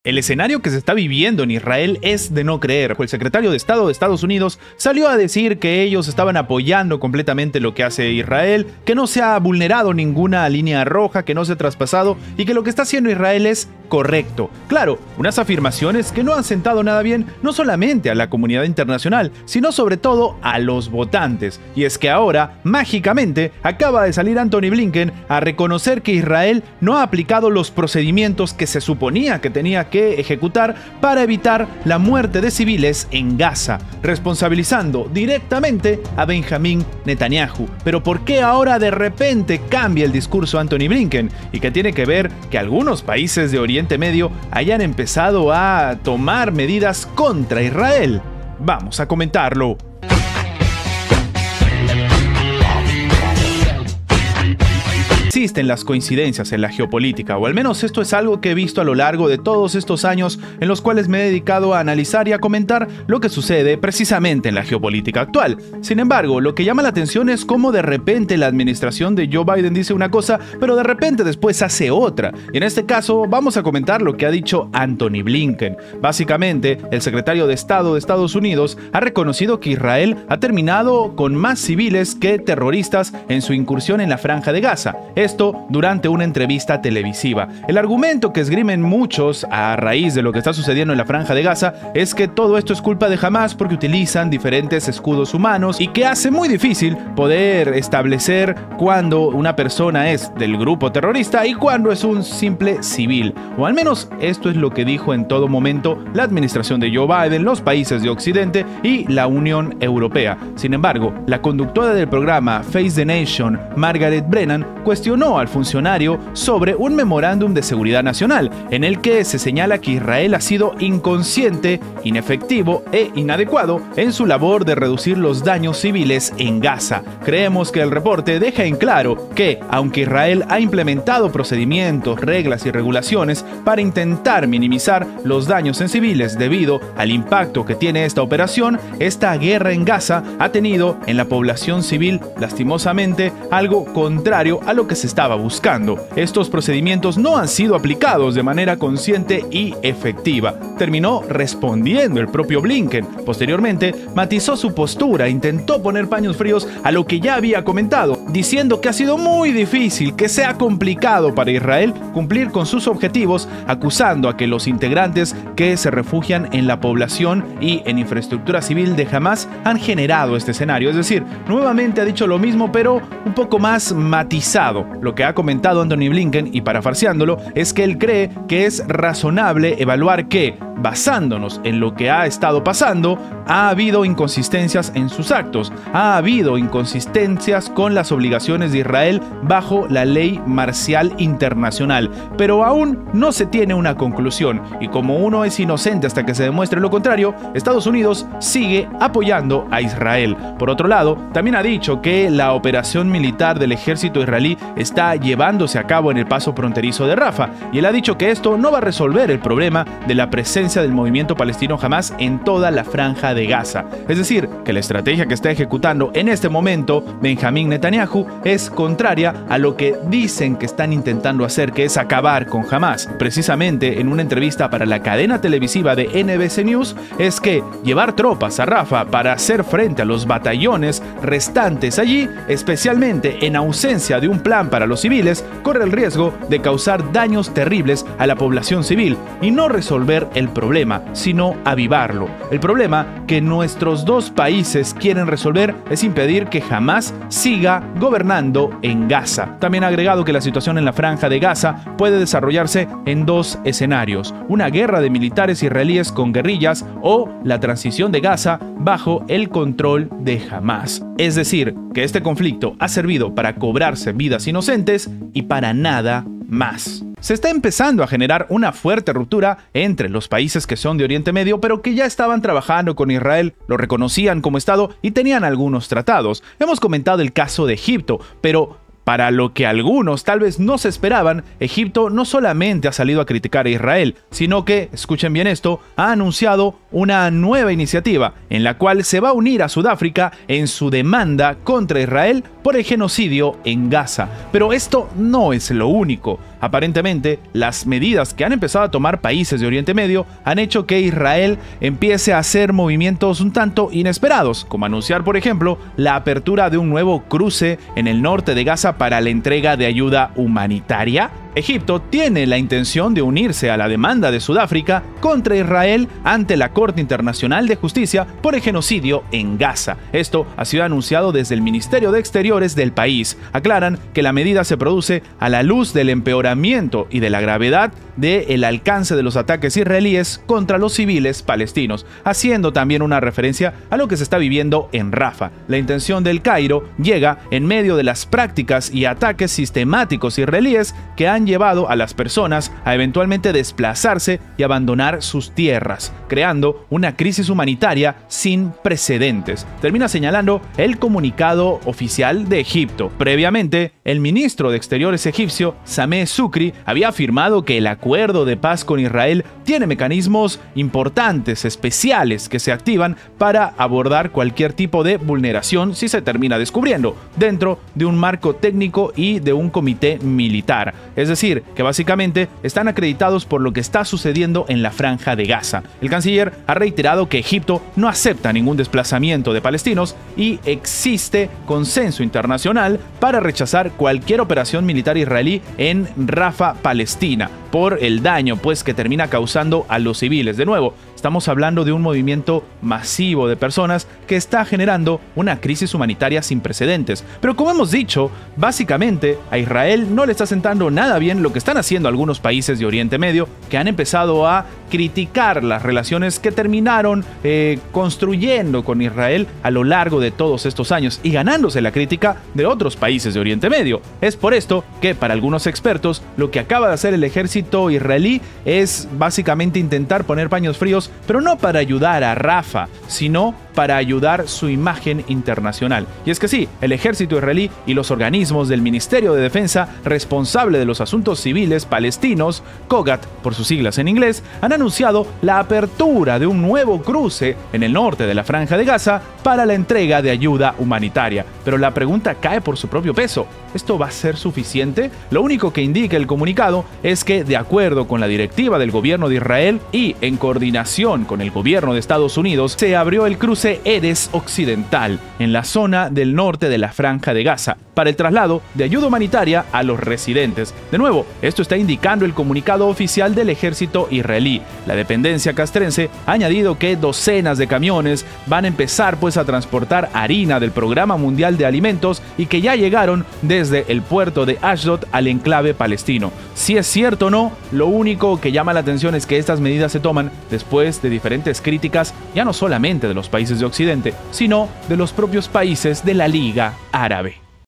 El escenario que se está viviendo en Israel es de no creer. El secretario de Estado de Estados Unidos salió a decir que ellos estaban apoyando completamente lo que hace Israel, que no se ha vulnerado ninguna línea roja, que no se ha traspasado y que lo que está haciendo Israel es correcto. Claro, unas afirmaciones que no han sentado nada bien no solamente a la comunidad internacional, sino sobre todo a los votantes. Y es que ahora, mágicamente, acaba de salir Antony Blinken a reconocer que Israel no ha aplicado los procedimientos que se suponía que tenía que ejecutar para evitar la muerte de civiles en Gaza, responsabilizando directamente a Benjamín Netanyahu. Pero ¿por qué ahora de repente cambia el discurso Antony Blinken? ¿Y qué tiene que ver que algunos países de Oriente Medio hayan empezado a tomar medidas contra Israel? Vamos a comentarlo. Existen las coincidencias en la geopolítica, o al menos esto es algo que he visto a lo largo de todos estos años en los cuales me he dedicado a analizar y a comentar lo que sucede precisamente en la geopolítica actual. Sin embargo, lo que llama la atención es cómo de repente la administración de Joe Biden dice una cosa, pero de repente después hace otra. Y en este caso vamos a comentar lo que ha dicho Antony Blinken. Básicamente, el secretario de Estado de Estados Unidos ha reconocido que Israel ha terminado con más civiles que terroristas en su incursión en la Franja de Gaza. Esto durante una entrevista televisiva. El argumento que esgrimen muchos a raíz de lo que está sucediendo en la Franja de Gaza es que todo esto es culpa de Hamas porque utilizan diferentes escudos humanos y que hace muy difícil poder establecer cuándo una persona es del grupo terrorista y cuándo es un simple civil. O al menos esto es lo que dijo en todo momento la administración de Joe Biden, los países de Occidente y la Unión Europea. Sin embargo, la conductora del programa Face the Nation, Margaret Brennan, cuestionó al funcionario sobre un memorándum de seguridad nacional en el que se señala que Israel ha sido inconsciente, inefectivo e inadecuado en su labor de reducir los daños civiles en Gaza. Creemos que el reporte deja en claro que, aunque Israel ha implementado procedimientos, reglas y regulaciones para intentar minimizar los daños en civiles debido al impacto que tiene esta operación, esta guerra en Gaza ha tenido en la población civil, lastimosamente, algo contrario a lo que se estaba buscando. Estos procedimientos no han sido aplicados de manera consciente y efectiva. Terminó respondiendo el propio Blinken. Posteriormente, matizó su postura e intentó poner paños fríos a lo que ya había comentado, diciendo que ha sido muy difícil, que sea complicado para Israel cumplir con sus objetivos, acusando a que los integrantes que se refugian en la población y en infraestructura civil de Hamas han generado este escenario. Es decir, nuevamente ha dicho lo mismo, pero un poco más matizado. Lo que ha comentado Antony Blinken, y parafarseándolo, es que él cree que es razonable evaluar que, basándonos en lo que ha estado pasando, ha habido inconsistencias en sus actos, ha habido inconsistencias con las obligaciones de Israel bajo la ley marcial internacional, pero aún no se tiene una conclusión, y como uno es inocente hasta que se demuestre lo contrario, Estados Unidos sigue apoyando a Israel. Por otro lado, también ha dicho que la operación militar del ejército israelí está llevándose a cabo en el paso fronterizo de Rafah, y él ha dicho que esto no va a resolver el problema de la presencia del movimiento palestino Hamas en toda la Franja de Gaza. Es decir, que la estrategia que está ejecutando en este momento Benjamín Netanyahu es contraria a lo que dicen que están intentando hacer, que es acabar con Hamas. Precisamente en una entrevista para la cadena televisiva de NBC News, es que llevar tropas a Rafah para hacer frente a los batallones restantes allí, especialmente en ausencia de un plan para los civiles, corre el riesgo de causar daños terribles a la población civil y no resolver el problema, sino avivarlo. El problema que nuestros dos países quieren resolver es impedir que Hamas siga gobernando en Gaza. También ha agregado que la situación en la Franja de Gaza puede desarrollarse en dos escenarios: una guerra de militares israelíes con guerrillas o la transición de Gaza bajo el control de Hamas. Es decir, que este conflicto ha servido para cobrarse vidas inocentes y para nada más. Se está empezando a generar una fuerte ruptura entre los países que son de Oriente Medio, pero que ya estaban trabajando con Israel, lo reconocían como Estado y tenían algunos tratados. Hemos comentado el caso de Egipto, pero para lo que algunos tal vez no se esperaban, Egipto no solamente ha salido a criticar a Israel, sino que, escuchen bien esto, ha anunciado una nueva iniciativa en la cual se va a unir a Sudáfrica en su demanda contra Israel por el genocidio en Gaza. Pero esto no es lo único. Aparentemente, las medidas que han empezado a tomar países de Oriente Medio han hecho que Israel empiece a hacer movimientos un tanto inesperados, como anunciar, por ejemplo, la apertura de un nuevo cruce en el norte de Gaza para la entrega de ayuda humanitaria. Egipto tiene la intención de unirse a la demanda de Sudáfrica contra Israel ante la Corte Internacional de Justicia por el genocidio en Gaza. Esto ha sido anunciado desde el Ministerio de Exteriores del país. Aclaran que la medida se produce a la luz del empeoramiento y de la gravedad del alcance de los ataques israelíes contra los civiles palestinos, haciendo también una referencia a lo que se está viviendo en Rafah. La intención del Cairo llega en medio de las prácticas y ataques sistemáticos israelíes que han llevado a las personas a eventualmente desplazarse y abandonar sus tierras, creando una crisis humanitaria sin precedentes. Termina señalando el comunicado oficial de Egipto. Previamente, el ministro de Exteriores egipcio, Sameh Shoukry, había afirmado que el acuerdo de paz con Israel tiene mecanismos importantes, especiales, que se activan para abordar cualquier tipo de vulneración si se termina descubriendo, dentro de un marco técnico y de un comité militar. Es decir, que básicamente están acreditados por lo que está sucediendo en la Franja de Gaza. El canciller ha reiterado que Egipto no acepta ningún desplazamiento de palestinos y existe consenso internacional para rechazar cualquier operación militar israelí en Rafah, Palestina, por el daño que termina causando a los civiles. De nuevo, estamos hablando de un movimiento masivo de personas que está generando una crisis humanitaria sin precedentes. Pero como hemos dicho, básicamente a Israel no le está sentando nada bien lo que están haciendo algunos países de Oriente Medio, que han empezado a criticar las relaciones que terminaron construyendo con Israel a lo largo de todos estos años y ganándose la crítica de otros países de Oriente Medio. Es por esto que para algunos expertos lo que acaba de hacer el ejército israelí es básicamente intentar poner paños fríos, pero no para ayudar a Rafah, sino para ayudar su imagen internacional. Y es que sí, el ejército israelí y los organismos del Ministerio de Defensa responsable de los asuntos civiles palestinos, COGAT por sus siglas en inglés, han anunciado la apertura de un nuevo cruce en el norte de la Franja de Gaza para la entrega de ayuda humanitaria. Pero la pregunta cae por su propio peso. ¿Esto va a ser suficiente? Lo único que indica el comunicado es que, de acuerdo con la directiva del gobierno de Israel y en coordinación con el gobierno de Estados Unidos, se abrió el cruce Erez Occidental en la zona del norte de la Franja de Gaza para el traslado de ayuda humanitaria a los residentes. De nuevo, esto está indicando el comunicado oficial del ejército israelí. La dependencia castrense ha añadido que docenas de camiones van a empezar a transportar harina del Programa Mundial de Alimentos y que ya llegaron desde el puerto de Ashdod al enclave palestino. Si es cierto o no, lo único que llama la atención es que estas medidas se toman después de diferentes críticas, ya no solamente de los países de Occidente, sino de los propios países de la Liga Árabe.